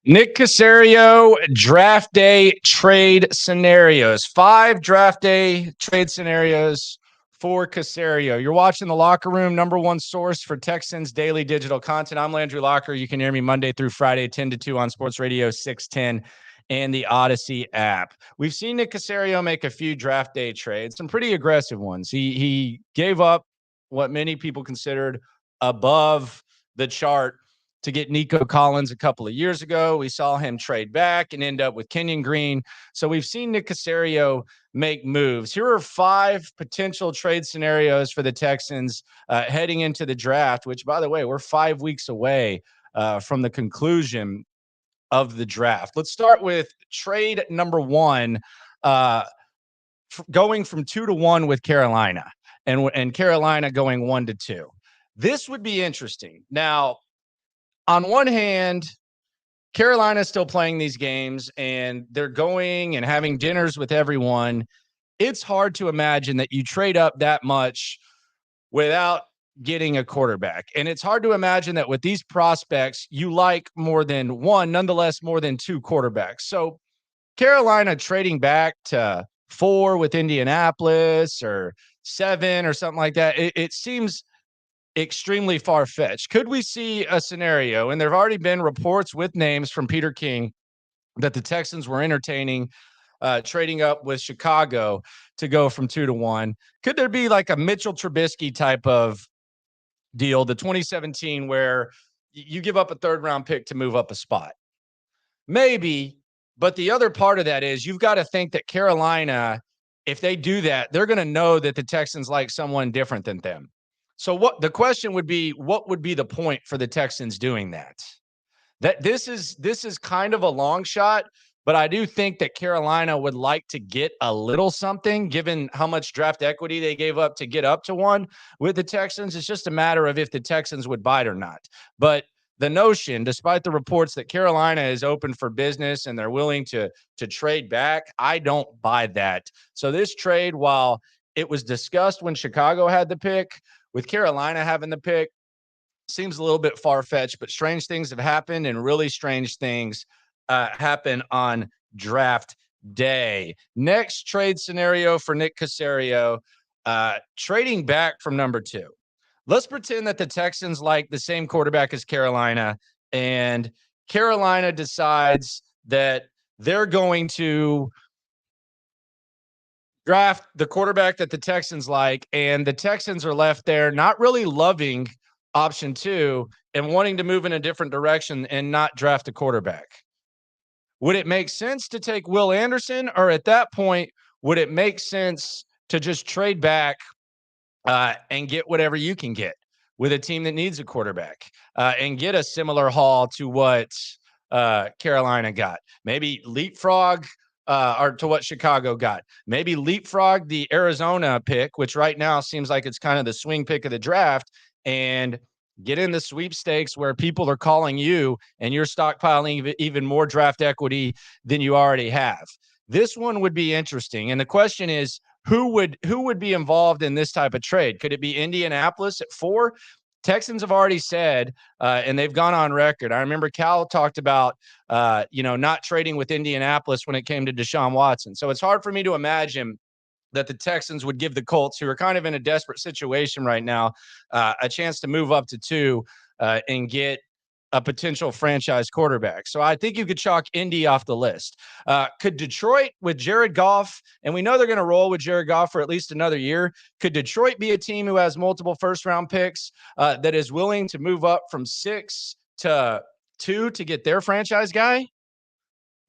Nick Caserio, draft day trade scenarios. 5 draft day trade scenarios for Caserio. You're watching The Locker Room, number one source for Texans daily digital content. I'm Landry Locker. You can hear me Monday through Friday, 10 to 2 on Sports Radio 610 and the Odyssey app. We've seen Nick Caserio make a few draft day trades, some pretty aggressive ones. He gave up what many people considered above the chart to get Nico Collins a couple of years ago. We saw him trade back and end up with Kenyon Green. So we've seen Nick Caserio make moves. Here are 5 potential trade scenarios for the Texans heading into the draft, which, by the way, we're 5 weeks away from the conclusion of the draft. Let's start with trade number 1, going from 2 to 1 with Carolina, and Carolina going 1 to 2. This would be interesting. Now, on one hand, Carolina's still playing these games and they're going and having dinners with everyone. It's hard to imagine that you trade up that much without getting a quarterback. And it's hard to imagine that with these prospects, you like more than one, nonetheless, more than 2 quarterbacks. So Carolina trading back to 4 with Indianapolis or 7 or something like that, it seems extremely far-fetched. Could we see a scenario, and there have already been reports with names from Peter King that the Texans were entertaining trading up with Chicago to go from 2 to 1. Could there be like a Mitchell Trubisky type of deal, the 2017, where you give up a third-round pick to move up a spot? Maybe, but the other part of that is you've got to think that Carolina, if they do that, they're going to know that the Texans like someone different than them. So what the question would be, what would be the point for the Texans doing that? That this is kind of a long shot, but I do think that Carolina would like to get a little something given how much draft equity they gave up to get up to 1 with the Texans. It's just a matter of if the Texans would bite or not. But the notion, despite the reports that Carolina is open for business and they're willing to trade back, I don't buy that. So this trade, while it was discussed when Chicago had the pick, with Carolina having the pick, seems a little bit far-fetched, but strange things have happened, and really strange things happen on draft day. Next trade scenario for Nick Caserio, trading back from number 2. Let's pretend that the Texans like the same quarterback as Carolina, and Carolina decides that they're going to draft the quarterback that the Texans like, and the Texans are left there not really loving option 2 and wanting to move in a different direction and not draft a quarterback. Would it make sense to take Will Anderson, or at that point, would it make sense to just trade back and get whatever you can get with a team that needs a quarterback and get a similar haul to what Carolina got? Maybe leapfrog or to what Chicago got. Maybe leapfrog the Arizona pick, which right now seems like it's kind of the swing pick of the draft, and get in the sweepstakes where people are calling you and you're stockpiling even more draft equity than you already have. This one would be interesting. And the question is, who would be involved in this type of trade? Could it be Indianapolis at 4? Texans have already said, and they've gone on record. I remember Cal talked about, not trading with Indianapolis when it came to Deshaun Watson. So it's hard for me to imagine that the Texans would give the Colts, who are kind of in a desperate situation right now, a chance to move up to 2 and get a potential franchise quarterback. So I think you could chalk Indy off the list. Could Detroit with Jared Goff, and we know they're going to roll with Jared Goff for at least another year, could Detroit be a team who has multiple first-round picks that is willing to move up from 6 to 2 to get their franchise guy?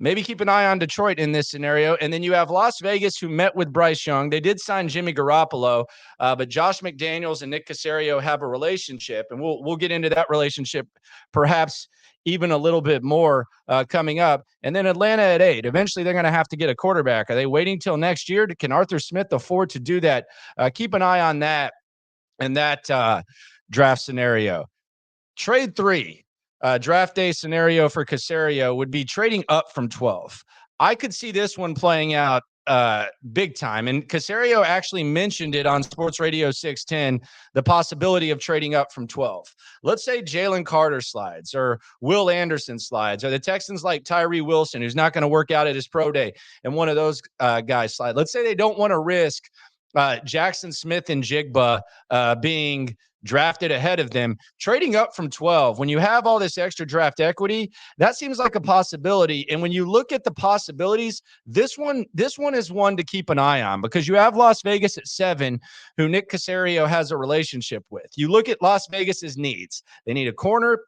Maybe keep an eye on Detroit in this scenario. And then you have Las Vegas, who met with Bryce Young. They did sign Jimmy Garoppolo, but Josh McDaniels and Nick Caserio have a relationship, and we'll get into that relationship perhaps even a little bit more coming up. And then Atlanta at 8. Eventually, they're going to have to get a quarterback. Are they waiting till next year? Can Arthur Smith afford to do that? Keep an eye on that and that draft scenario. Trade 3. Draft day scenario for Caserio would be trading up from 12. I could see this one playing out big time. And Caserio actually mentioned it on Sports Radio 610, the possibility of trading up from 12. Let's say Jalen Carter slides or Will Anderson slides, or the Texans like Tyree Wilson, who's not going to work out at his pro day, and one of those guys slide. Let's say they don't want to risk Jackson Smith and Jigba being drafted ahead of them. Trading up from 12, when you have all this extra draft equity, that seems like a possibility. And when you look at the possibilities, this one is one to keep an eye on, because you have Las Vegas at 7, who Nick Caserio has a relationship with. You look at Las Vegas's needs. They need a corner,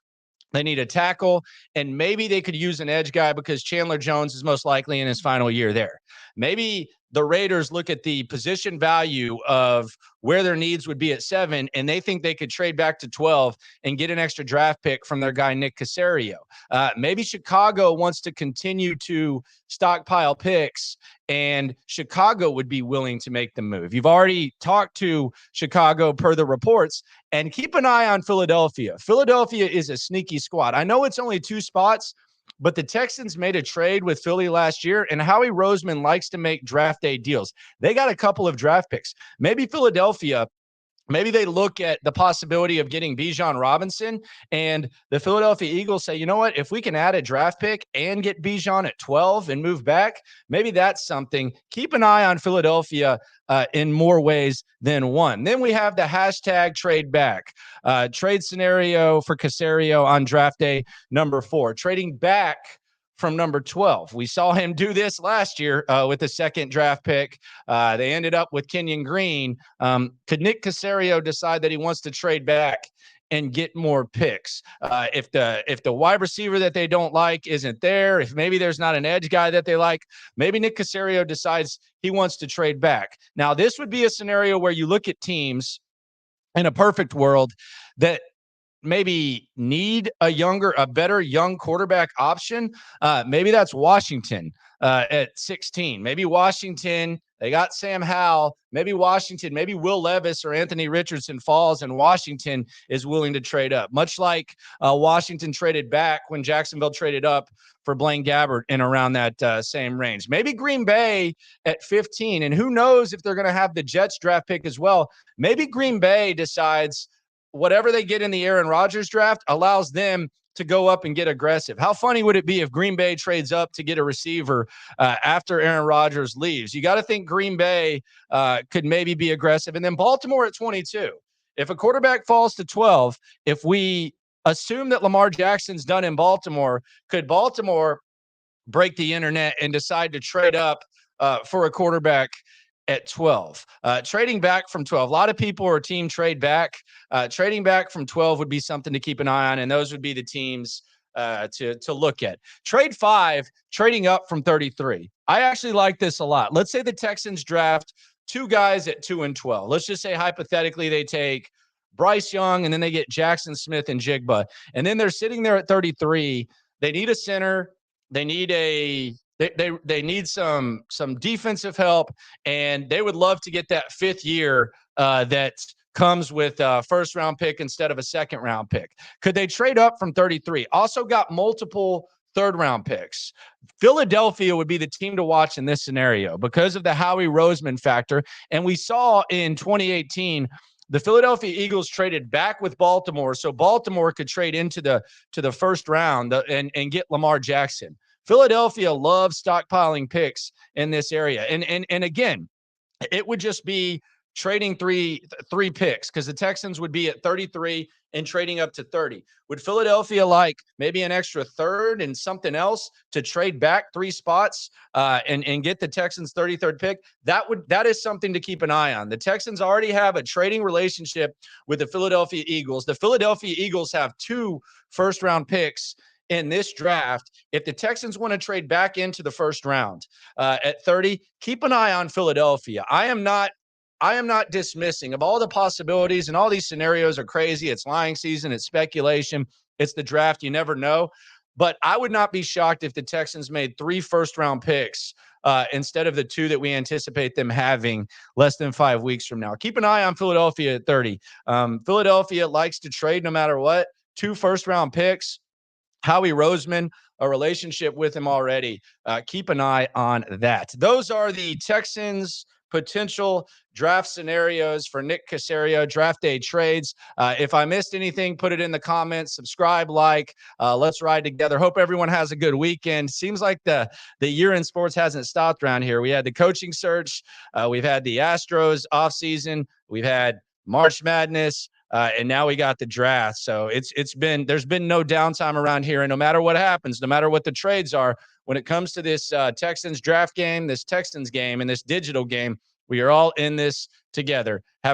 they need a tackle, and maybe they could use an edge guy because Chandler Jones is most likely in his final year there. Maybe the Raiders look at the position value of where their needs would be at 7, and they think they could trade back to 12 and get an extra draft pick from their guy, Nick Caserio. Maybe Chicago wants to continue to stockpile picks, and Chicago would be willing to make the move. You've already talked to Chicago per the reports, and keep an eye on Philadelphia. Philadelphia is a sneaky squad. I know it's only 2 spots, but the Texans made a trade with Philly last year, and Howie Roseman likes to make draft day deals. They got a couple of draft picks. Maybe Philadelphia, maybe they look at the possibility of getting Bijan Robinson, and the Philadelphia Eagles say, you know what, if we can add a draft pick and get Bijan at 12 and move back, maybe that's something. Keep an eye on Philadelphia in more ways than one. Then we have the hashtag trade back. Trade scenario for Caserio on draft day number 4. Trading back from number 12. We saw him do this last year with the second draft pick. They ended up with Kenyon Green. Could Nick Caserio decide that he wants to trade back and get more picks? If the wide receiver that they don't like isn't there, if maybe there's not an edge guy that they like, maybe Nick Caserio decides he wants to trade back. Now, this would be a scenario where you look at teams in a perfect world that maybe need a better young quarterback option. Maybe that's Washington at 16. Maybe Washington, they got Sam Howell. Maybe Washington, maybe Will Levis or Anthony Richardson falls, and Washington is willing to trade up. Much like Washington traded back when Jacksonville traded up for Blaine Gabbert in around that same range. Maybe Green Bay at 15, and who knows if they're going to have the Jets draft pick as well. Maybe Green Bay decides whatever they get in the Aaron Rodgers draft allows them to go up and get aggressive. How funny would it be if Green Bay trades up to get a receiver after Aaron Rodgers leaves? You got to think Green Bay could maybe be aggressive. And then Baltimore at 22. If a quarterback falls to 12, if we assume that Lamar Jackson's done in Baltimore, could Baltimore break the internet and decide to trade up for a quarterback at 12? Trading back from 12. A lot of people are team trade back. Trading back from 12 would be something to keep an eye on, and those would be the teams to look at. Trade 5, trading up from 33. I actually like this a lot. Let's say the Texans draft 2 guys at 2 and 12. Let's just say hypothetically they take Bryce Young, and then they get Jackson Smith and Jigba, and then they're sitting there at 33. They need a center. They need They need some defensive help, and they would love to get that 5th year that comes with a first-round pick instead of a second-round pick. Could they trade up from 33? Also got multiple third-round picks. Philadelphia would be the team to watch in this scenario because of the Howie Roseman factor. And we saw in 2018 the Philadelphia Eagles traded back with Baltimore, so Baltimore could trade into the first round and get Lamar Jackson. Philadelphia loves stockpiling picks in this area. And again, it would just be trading three picks because the Texans would be at 33 and trading up to 30. Would Philadelphia like maybe an extra third and something else to trade back 3 spots and get the Texans' 33rd pick? That is something to keep an eye on. The Texans already have a trading relationship with the Philadelphia Eagles. The Philadelphia Eagles have 2 first-round picks in this draft. If the Texans want to trade back into the first round at 30, keep an eye on Philadelphia. I am not dismissing of all the possibilities, and all these scenarios are crazy. It's lying season. It's speculation. It's the draft. You never know. But I would not be shocked if the Texans made 3 first-round picks instead of the 2 that we anticipate them having less than 5 weeks from now. Keep an eye on Philadelphia at 30. Philadelphia likes to trade no matter what. 2 first-round picks. Howie Roseman, a relationship with him already. Keep an eye on that. Those are the Texans' potential draft scenarios for Nick Caserio, draft day trades. If I missed anything, put it in the comments, subscribe, like, let's ride together. Hope everyone has a good weekend. Seems like the year in sports hasn't stopped around here. We had the coaching search. We've had the Astros offseason. We've had March Madness. And now we got the draft. So there's been no downtime around here. And no matter what happens, no matter what the trades are, when it comes to this Texans draft game, this Texans game, and this digital game, we are all in this together. Have